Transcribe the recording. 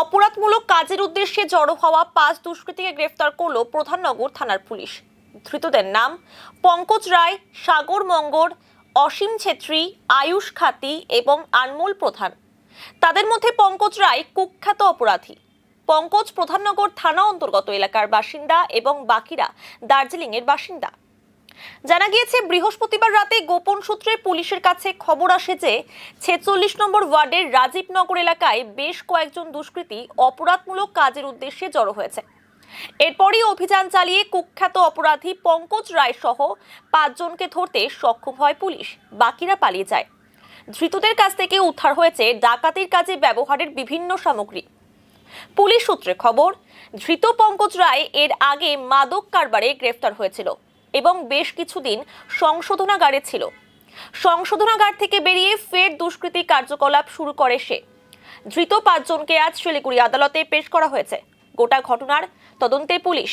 অপরাধমূলক কাজের উদ্দেশ্যে জড়ো হওয়া 5 দুষ্কৃতীকে গ্রেফতার করল প্রধাননগর থানার পুলিশ। ধৃতদের নাম পঙ্কজ রায়, সাগর মঙ্গর, অসীম ছেত্রী, আয়ুষ খাতি এবং আনমোল প্রধান। তাদের মধ্যে পঙ্কজ রায় কুখ্যাত অপরাধী। পঙ্কজ প্রধাননগর থানা অন্তর্গত এলাকার বাসিন্দা এবং বাকিরা দার্জিলিং এর বাসিন্দা। জানা গিয়েছে, বৃহস্পতিবার রাতে গোপন সূত্রে পুলিশের কাছে খবর আসে যে 46 নম্বর ওয়ার্ডের রাজীবনগর এলাকায় বেশ কয়েকজন দুষ্কৃতী অপরাধমূলক কাজের উদ্দেশ্যে জড়ো হয়েছে। এরপরই অভিযান চালিয়ে কুখ্যাত অপরাধী পঙ্কজ রায় সহ 5 জনকে ধরতে সক্ষম হয় পুলিশ। বাকিরা পালিয়ে যায়। ধৃতদের কাছ থেকে উদ্ধার হয়েছে ডাকাতির কাজে ব্যবহারের বিভিন্ন সামগ্রী। পুলিশ সূত্রে খবর, ধৃত পঙ্কজ রায় এর আগে মাদক কারবারে গ্রেফতার হয়েছিল এবং বেশ কিছুদিন সংশোধনাগারে ছিল। সংশোধনাগার থেকে বেরিয়ে ফের দুষ্কৃতী কার্যকলাপ শুরু করে সে। ধৃত 5 জনকে আজ শিলিগুড়ি আদালতে পেশ করা হয়েছে। গোটা ঘটনার তদন্তে পুলিশ।